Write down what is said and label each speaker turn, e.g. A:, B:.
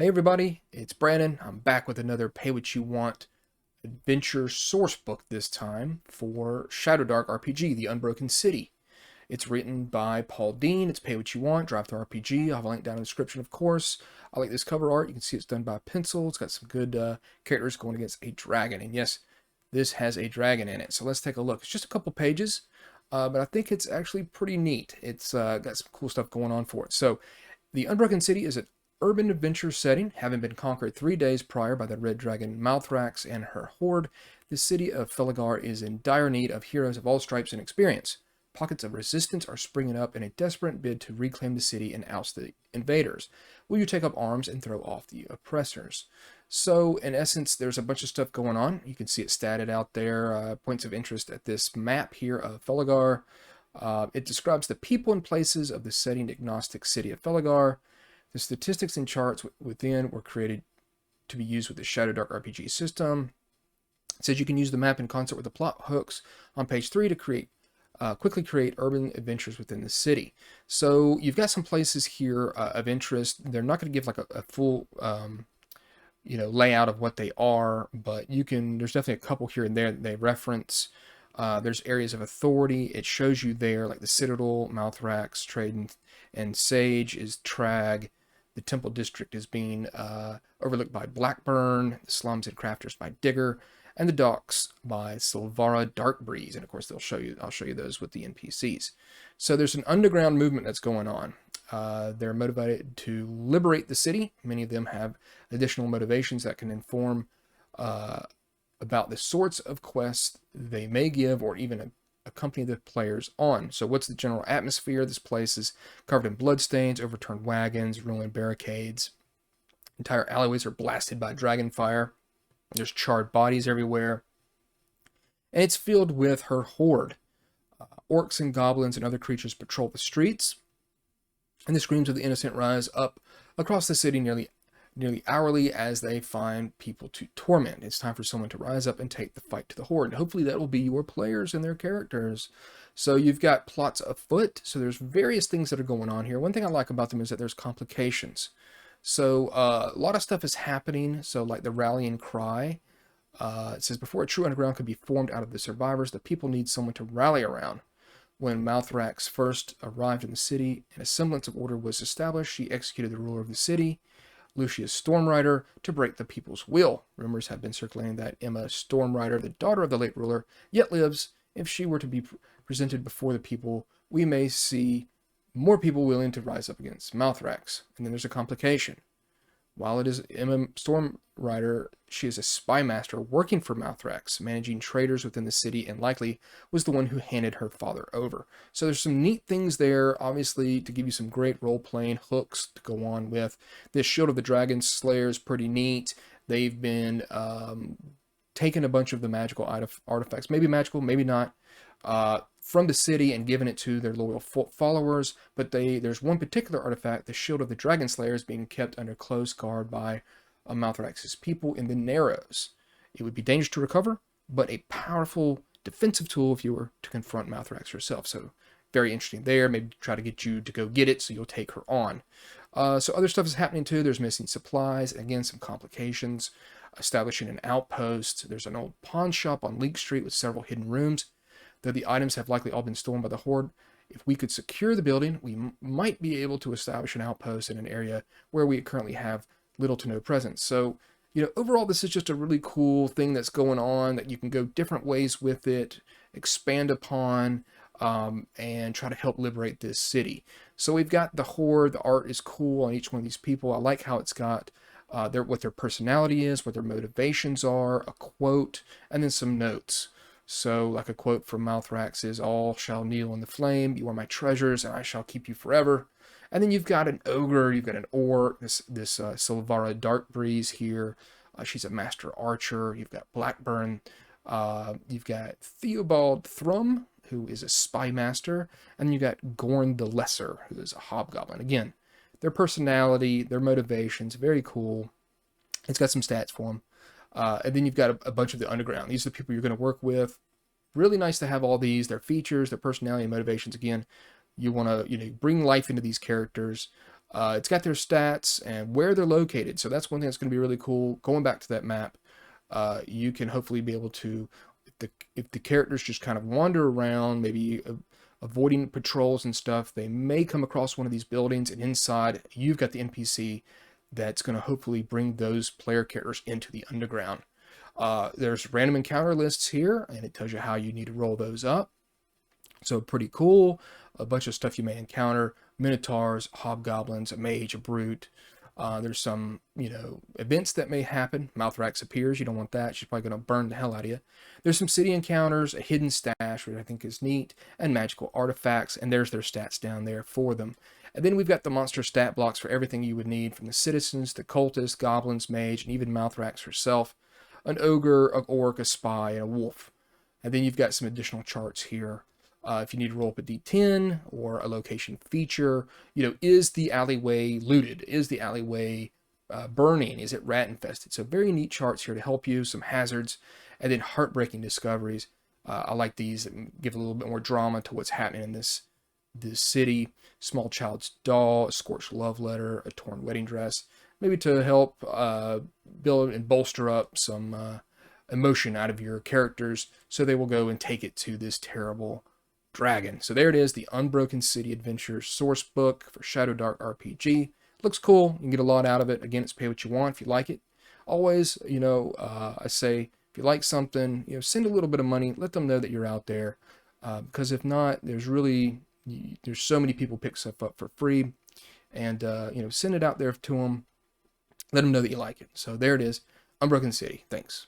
A: Hey everybody, it's Brandon. I'm back with another Pay What You Want adventure source book this time for Shadowdark RPG, The Unbroken City. It's written by Paul Dean. It's Pay What You Want, drivethrurpg. I'll have a link down in the description, of course. I like this cover art. You can see it's done by pencil. It's got some good characters going against a dragon. And yes, this has a dragon in it. So let's take a look. It's just a couple pages, but I think it's actually pretty neat. It's got some cool stuff going on for it. So the Unbroken City is an urban adventure setting, having been conquered 3 days prior by the red dragon Malthrax and her horde. The city of Felgar is in dire need of heroes of all stripes and experience. Pockets of resistance are springing up in a desperate bid to reclaim the city and oust the invaders. Will you take up arms and throw off the oppressors? So, in essence, there's a bunch of stuff going on. You can see it statted out there. Points of interest at this map here of Felgar. It describes the people and places of the setting agnostic city of Felgar. The statistics and charts within were created to be used with the Shadowdark RPG system. It says you can use the map in concert with the plot hooks on page 3 to quickly create urban adventures within the city. So you've got some places here of interest. They're not going to give like a full layout of what they are, but there's definitely a couple here and there that they reference. There's areas of authority. It shows you there, like the Citadel, Malthrax, Trade, and Sage is Trag. The Temple District is being overlooked by Blackburn, the Slums and Crafters by Digger, and the Docks by Silvara Darkbreeze. And of course, I'll show you those with the NPCs. So there's an underground movement that's going on. They're motivated to liberate the city. Many of them have additional motivations that can inform about the sorts of quests they may give or even accompany the players on. So what's the general atmosphere? This place is covered in bloodstains, overturned wagons, ruined barricades. Entire alleyways are blasted by dragon fire. There's charred bodies everywhere. And it's filled with her horde. Orcs and goblins and other creatures patrol the streets. And the screams of the innocent rise up across the city nearly hourly as they find people to torment. It's time for someone to rise up and take the fight to the horde. And hopefully that will be your players and their characters. So you've got plots afoot. So there's various things that are going on here. One thing I like about them is that there's complications. So a lot of stuff is happening. So like the rallying cry. It says, before a true underground could be formed out of the survivors, the people need someone to rally around. When Malthrax first arrived in the city and a semblance of order was established, she executed the ruler of the city, Lucius Stormrider, to break the people's will. Rumors have been circulating that Emma Stormrider, the daughter of the late ruler, yet lives. If she were to be presented before the people, we may see more people willing to rise up against Malthrax. And then there's a complication. While it is Emma Stormrider, she is a spy master working for Malthrax, managing traders within the city, and likely was the one who handed her father over. So there's some neat things there, obviously, to give you some great role-playing hooks to go on with. This Shield of the Dragon Slayer is pretty neat. They've been taking a bunch of the magical artifacts, maybe magical, maybe not, from the city and given it to their loyal followers, but there's one particular artifact, the Shield of the Dragon Slayer, is being kept under close guard by Malthrax's people in the Narrows. It would be dangerous to recover, but a powerful defensive tool if you were to confront Malthrax herself. So very interesting there. Maybe try to get you to go get it so you'll take her on. So other stuff is happening too. There's missing supplies. Again, some complications. Establishing an outpost. There's an old pawn shop on Leek Street with several hidden rooms. Though the items have likely all been stolen by the horde, if we could secure the building, we might be able to establish an outpost in an area where we currently have little to no presence. So, overall, this is just a really cool thing that's going on that you can go different ways with it, expand upon, and try to help liberate this city. So we've got the horde. The art is cool on each one of these people. I like how it's got what their personality is, what their motivations are, a quote, and then some notes. So, like a quote from Malthrax is, all shall kneel in the flame, you are my treasures, and I shall keep you forever. And then you've got an ogre, you've got an orc, this Silvara Darkbreeze here. She's a master archer. You've got Blackburn. You've got Theobald Thrum, who is a spy master. And you've got Gorn the Lesser, who is a hobgoblin. Again, their personality, their motivations, very cool. It's got some stats for them. And then you've got a bunch of the underground. These are the people you're going to work with. Really nice to have all these, their features, their personality and motivations. Again, you want to bring life into these characters. It's got their stats and where they're located. So that's one thing that's going to be really cool. Going back to that map, you can hopefully be able to, if the characters just kind of wander around, maybe avoiding patrols and stuff, they may come across one of these buildings, and inside you've got the NPC that's going to hopefully bring those player characters into the underground. There's random encounter lists here, and it tells you how you need to roll those up. So pretty cool. A bunch of stuff you may encounter: minotaurs, hobgoblins, a mage, a brute. There's some, events that may happen. Mouthrax appears. You don't want that. She's probably going to burn the hell out of you. There's some city encounters, a hidden stash, which I think is neat, and magical artifacts. And there's their stats down there for them. And then we've got the monster stat blocks for everything you would need, from the citizens, the cultists, goblins, mage, and even Mouthrax herself. An ogre, an orc, a spy, and a wolf. And then you've got some additional charts here. If you need to roll up a d10 or a location feature, is the alleyway looted? Is the alleyway burning? Is it rat infested? So very neat charts here to help you, some hazards, and then heartbreaking discoveries. I like these that give a little bit more drama to what's happening in this city. Small child's doll, a scorched love letter, a torn wedding dress, maybe to help build and bolster up some emotion out of your characters, so they will go and take it to this terrible dragon. So there it is, the Unbroken City Adventure source book for Shadowdark RPG. Looks cool. You can get a lot out of it. Again, it's pay what you want if you like it. Always, I say, if you like something, send a little bit of money. Let them know that you're out there. Because if not, there's so many people pick stuff up for free. And, send it out there to them. Let them know that you like it. So there it is, Unbroken City. Thanks.